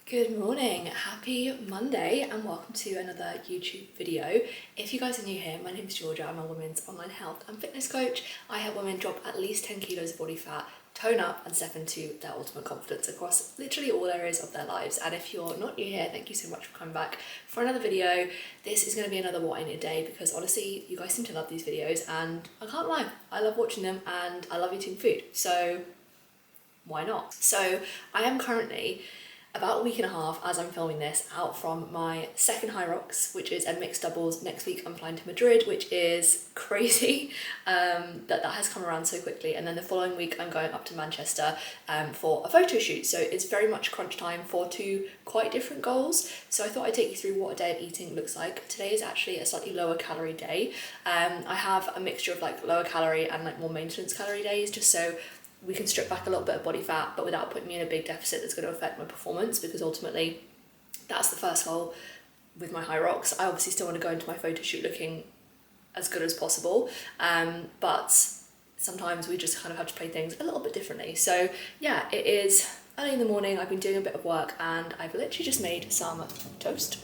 Good morning, happy Monday and welcome to another YouTube video. If you guys are new here, my name is Georgia. I'm a women's online health and fitness coach. I help women drop at least 10 kilos of body fat, tone up and step into their ultimate confidence across literally all areas of their lives. And if you're not new here, thank you so much for coming back for another video. This is going to be another what I need a day because honestly, you guys seem to love these videos and I can't lie, I love watching them and I love eating food. So why not? So I am currently about a week and a half as I'm filming this out from my second Hyrox, which is a mixed doubles. Next week I'm flying to Madrid, which is crazy that has come around so quickly. And then the following week I'm going up to Manchester for a photo shoot. So it's very much crunch time for two quite different goals. So I thought I'd take you through what a day of eating looks like. Today is actually a slightly lower calorie day. I have a mixture of like lower calorie and like more maintenance calorie days, just so we can strip back a little bit of body fat, but without putting me in a big deficit that's going to affect my performance, because ultimately that's the first goal with my Hyrox. I obviously still want to go into my photo shoot looking as good as possible, but sometimes we just kind of have to play things a little bit differently. So yeah, it is early in the morning, I've been doing a bit of work and I've literally just made some toast.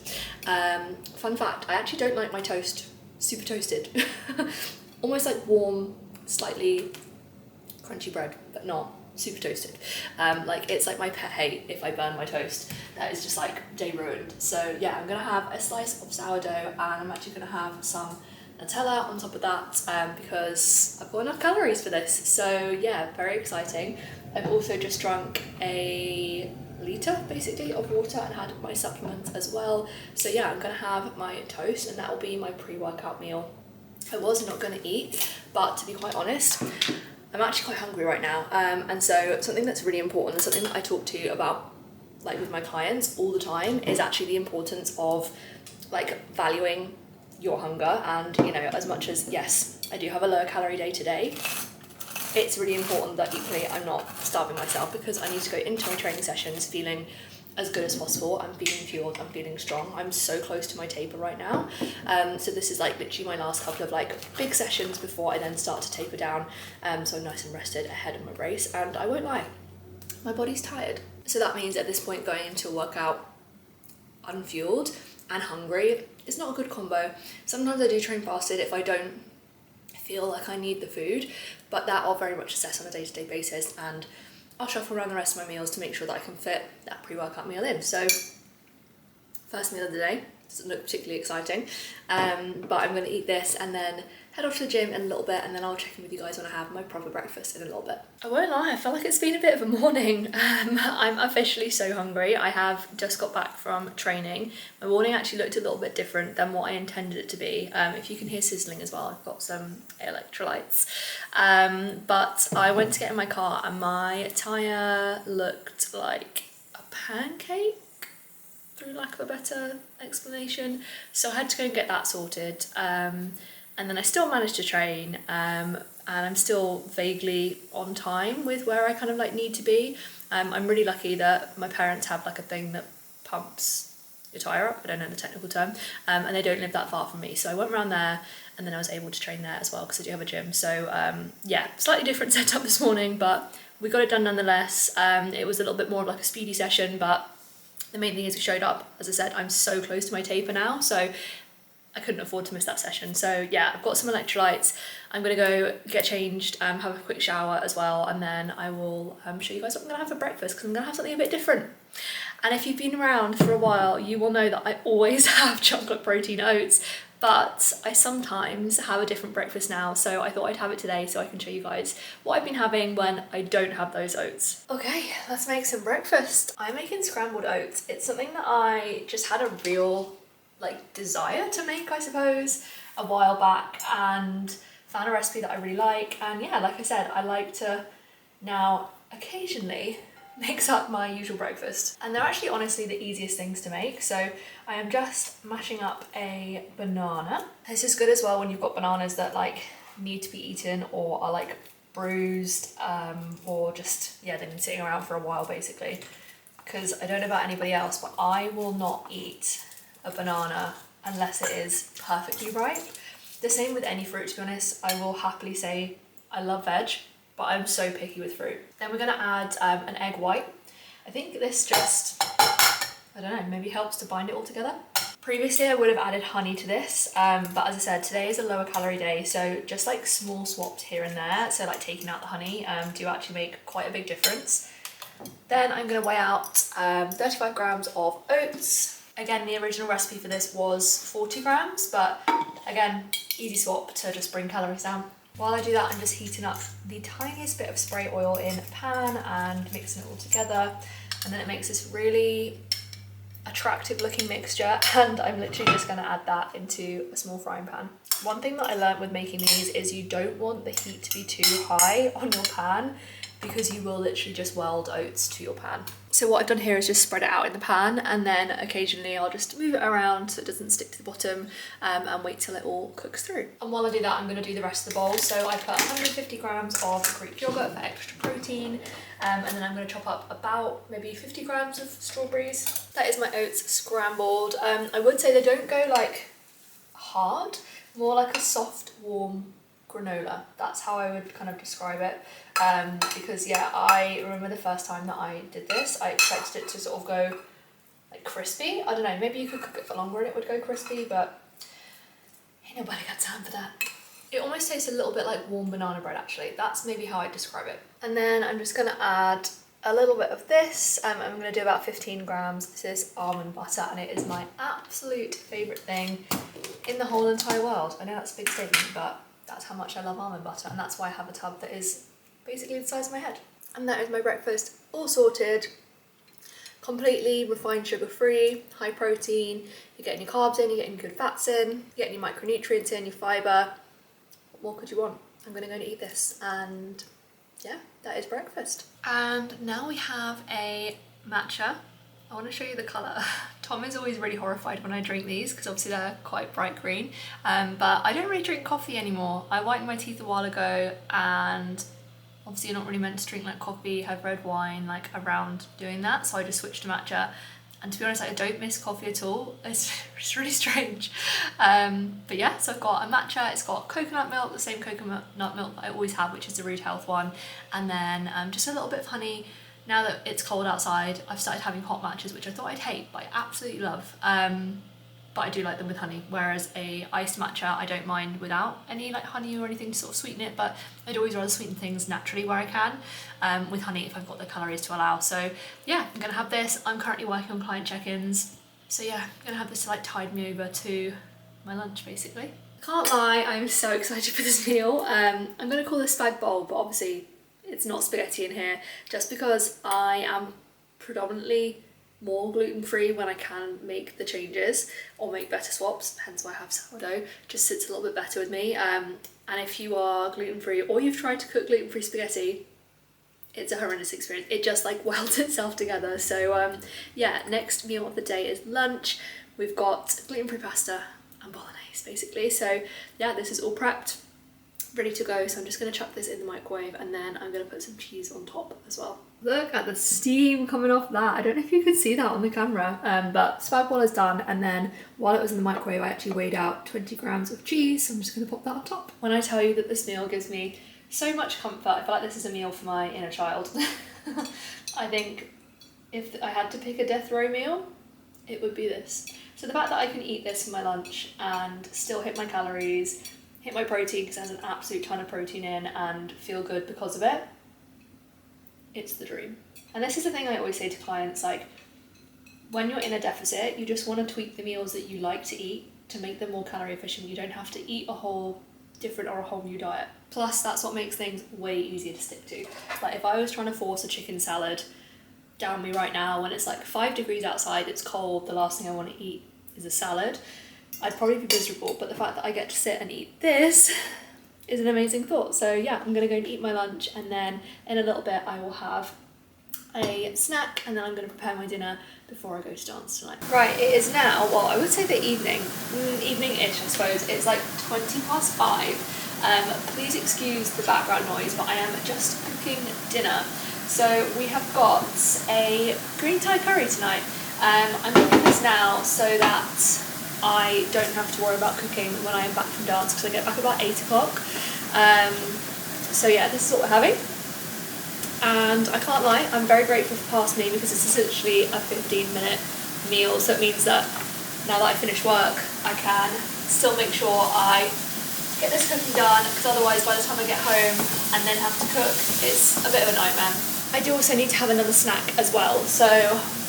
Fun fact, I actually don't like my toast super toasted. Almost like warm, slightly crunchy bread, but not super toasted. Like it's like my pet hate if I burn my toast. That is just like day ruined. So yeah, I'm gonna have a slice of sourdough and I'm actually gonna have some Nutella on top of that because I've got enough calories for this. So yeah, very exciting. I've also just drunk a litre basically of water and had my supplements as well. So yeah, I'm gonna have my toast and that will be my pre-workout meal. I was not gonna eat, but to be quite honest, I'm actually quite hungry right now, and so something that's really important and something that I talk to you about like with my clients all the time is actually the importance of like valuing your hunger. And you know, as much as yes, I do have a lower calorie day today, it's really important that equally I'm not starving myself, because I need to go into my training sessions feeling as good as possible. I'm feeling fueled, I'm feeling strong. I'm so close to my taper right now. So this is like literally my last couple of like big sessions before I then start to taper down. So I'm nice and rested ahead of my race, and I won't lie, my body's tired. So that means at this point going into a workout unfueled and hungry is not a good combo. Sometimes I do train fasted if I don't feel like I need the food, but that I'll very much assess on a day-to-day basis, and I'll shuffle around the rest of my meals to make sure that I can fit that pre-workout meal in. So first meal of the day doesn't look particularly exciting, but I'm going to eat this and then head off to the gym in a little bit, and then I'll check in with you guys when I have my proper breakfast in a little bit. I won't lie, I feel like it's been a bit of a morning. I'm officially so hungry. I have just got back from training. My morning actually looked a little bit different than what I intended it to be. If you can hear sizzling as well, I've got some electrolytes. But I went to get in my car and my tyre looked like a pancake, through lack of a better explanation. So I had to go and get that sorted. And then I still managed to train, and I'm still vaguely on time with where I kind of like need to be. I'm really lucky that my parents have like a thing that pumps your tyre up, I don't know the technical term, and they don't live that far from me. So I went around there and then I was able to train there as well because I do have a gym. So yeah, slightly different setup this morning, but we got it done nonetheless. It was a little bit more of like a speedy session, but the main thing is we showed up. As I said, I'm so close to my taper now, so I couldn't afford to miss that session. So yeah, I've got some electrolytes. I'm gonna go get changed, have a quick shower as well, and then I will show you guys what I'm gonna have for breakfast, because I'm gonna have something a bit different. And if you've been around for a while, you will know that I always have chocolate protein oats, but I sometimes have a different breakfast now, so I thought I'd have it today so I can show you guys what I've been having when I don't have those oats. Okay, let's make some breakfast. I'm making scrambled oats. It's something that I just had a real like desire to make, I suppose, a while back, and found a recipe that I really like. And yeah, like I said, I like to now occasionally mix up my usual breakfast, and they're actually honestly the easiest things to make. So I am just mashing up a banana. This is good as well when you've got bananas that like need to be eaten or are like bruised, or just yeah, they've been sitting around for a while basically, because I don't know about anybody else, but I will not eat a banana unless it is perfectly ripe. The same with any fruit, to be honest. I will happily say I love veg, but I'm so picky with fruit. Then we're gonna add an egg white. I think this just I don't know, maybe helps to bind it all together. Previously I would have added honey to this, but as I said, today is a lower calorie day, so just like small swaps here and there, so like taking out the honey, do actually make quite a big difference. Then I'm going to weigh out 35 grams of oats. Again, the original recipe for this was 40 grams, but again, easy swap to just bring calories down. While I do that, I'm just heating up the tiniest bit of spray oil in a pan and mixing it all together, and then it makes this really attractive looking mixture, and I'm literally just going to add that into a small frying pan. One thing that I learned with making these is you don't want the heat to be too high on your pan, because you will literally just weld oats to your pan. So what I've done here is just spread it out in the pan, and then occasionally I'll just move it around so it doesn't stick to the bottom, and wait till it all cooks through. And while I do that, I'm going to do the rest of the bowl. So I put 150 grams of Greek yogurt for extra protein, and then I'm going to chop up about maybe 50 grams of strawberries. That is my oats scrambled. I would say they don't go like hard, more like a soft, warm granola. That's how I would kind of describe it. Because yeah, I remember the first time that I did this, I expected it to sort of go like crispy. I don't know, maybe you could cook it for longer and it would go crispy, but ain't nobody got time for that. It almost tastes a little bit like warm banana bread actually. That's maybe how I'd describe it. And then I'm just gonna add a little bit of this. I'm gonna do about 15 grams. This is almond butter, and it is my absolute favorite thing in the whole entire world. I know that's a big statement, but that's how much I love almond butter, and that's why I have a tub that is basically the size of my head. And that is my breakfast all sorted, completely refined, sugar-free, high protein. You're getting your carbs in, you're getting good fats in, you're getting your micronutrients in, your fibre. What more could you want? I'm gonna go and eat this, and yeah, that is breakfast. And now we have a matcha. I want to show you the colour. Tom is always really horrified when I drink these because obviously they're quite bright green, but I don't really drink coffee anymore. I whitened my teeth a while ago, and obviously you're not really meant to drink like coffee, have red wine like around doing that, so I just switched to matcha. And to be honest, I don't miss coffee at all. It's really strange. But yeah, so I've got a matcha. It's got coconut milk, the same coconut milk that I always have, which is the Root Health one, and then just a little bit of honey. Now that it's cold outside, I've started having hot matchas, which I thought I'd hate, but I absolutely love. But I do like them with honey, whereas a iced matcha I don't mind without any like honey or anything to sort of sweeten it, but I'd always rather sweeten things naturally where I can, with honey if I've got the calories to allow. So yeah, I'm gonna have this. I'm currently working on client check-ins, so yeah, I'm gonna have this to like tide me over to my lunch basically. Can't lie, I'm so excited for this meal. I'm gonna call this spag bowl, but obviously it's not spaghetti in here, just because I am predominantly more gluten-free when I can make the changes or make better swaps, hence why I have sourdough. Just sits a little bit better with me. And if you are gluten-free or you've tried to cook gluten-free spaghetti, it's a horrendous experience. It just like welds itself together. So yeah, next meal of the day is lunch. We've got gluten-free pasta and bolognese basically. So yeah, this is all prepped, ready to go. So I'm just going to chuck this in the microwave, and then I'm going to put some cheese on top as well. Look at the steam coming off that. I don't know if you could see that on the camera, but spag bol is done, and then while it was in the microwave I actually weighed out 20 grams of cheese, so I'm just going to pop that on top. When I tell you that this meal gives me so much comfort, I feel like this is a meal for my inner child. I think if I had to pick a death row meal, it would be this. So the fact that I can eat this for my lunch and still hit my calories, hit my protein because it has an absolute ton of protein in, and feel good because of it, it's the dream. And this is the thing I always say to clients, like when you're in a deficit, you just want to tweak the meals that you like to eat to make them more calorie efficient. You don't have to eat a whole different or a whole new diet. Plus that's what makes things way easier to stick to. Like if I was trying to force a chicken salad down me right now when it's like 5 degrees outside, it's cold, the last thing I want to eat is a salad, I'd probably be miserable. But the fact that I get to sit and eat this is an amazing thought. So yeah, I'm gonna go and eat my lunch, and then in a little bit I will have a snack, and then I'm gonna prepare my dinner before I go to dance tonight. Right, it is now, well, I would say the evening-ish, I suppose. It's like 5:20. Please excuse the background noise, but I am just cooking dinner. So we have got a green Thai curry tonight. I'm making this now so that I don't have to worry about cooking when I am back from dance, because I get back about 8 o'clock. So yeah, this is what we're having. And I can't lie, I'm very grateful for Past Me, because it's essentially a 15-minute meal, so it means that now that I finish work, I can still make sure I get this cooking done, because otherwise by the time I get home and then have to cook, it's a bit of a nightmare. I do also need to have another snack as well, so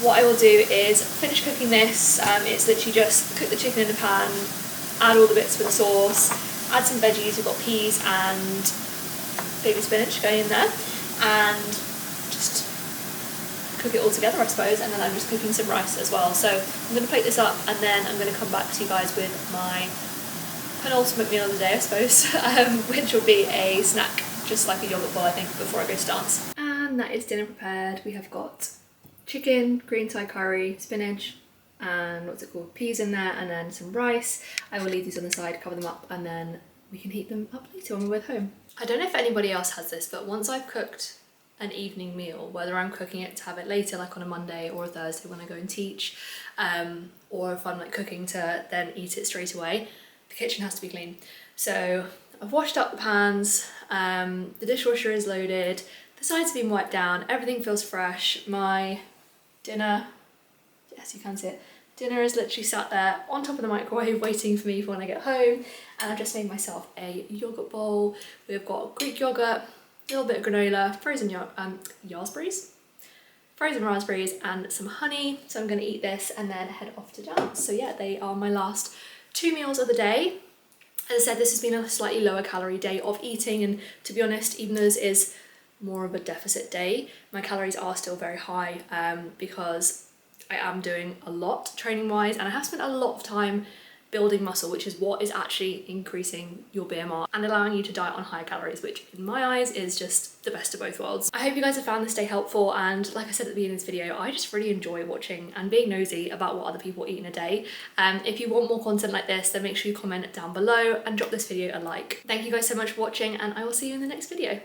what I will do is finish cooking this. It's literally just cook the chicken in the pan, add all the bits for the sauce, add some veggies. We've got peas and baby spinach going in there, and just cook it all together, I suppose. And then I'm just cooking some rice as well. So I'm going to plate this up, and then I'm going to come back to you guys with my penultimate meal of the day, I suppose, which will be a snack, just like a yogurt bowl, I think, before I go to dance. And that is dinner prepared. We have got chicken, green Thai curry, spinach, and what's it called, peas in there, and then some rice. I will leave these on the side, cover them up, and then we can heat them up later when we're home. I don't know if anybody else has this, but once I've cooked an evening meal, whether I'm cooking it to have it later, like on a Monday or a Thursday when I go and teach, or if I'm like cooking to then eat it straight away, the kitchen has to be clean. So I've washed up the pans, the dishwasher is loaded, the sides have been wiped down, everything feels fresh. My dinner, yes you can see it, dinner is literally sat there on top of the microwave waiting for me for when I get home, and I've just made myself a yogurt bowl. We've got Greek yogurt, a little bit of granola, frozen raspberries and some honey. So I'm going to eat this and then head off to dance. So yeah, they are my last 2 meals of the day. As I said, this has been a slightly lower calorie day of eating, and to be honest, even though this is more of a deficit day, my calories are still very high because I am doing a lot training wise, and I have spent a lot of time building muscle, which is what is actually increasing your BMR and allowing you to diet on higher calories, which in my eyes is just the best of both worlds. I hope you guys have found this day helpful, and like I said at the beginning of this video, I just really enjoy watching and being nosy about what other people eat in a day. If you want more content like this, then make sure you comment down below and drop this video a like. Thank you guys so much for watching, and I will see you in the next video.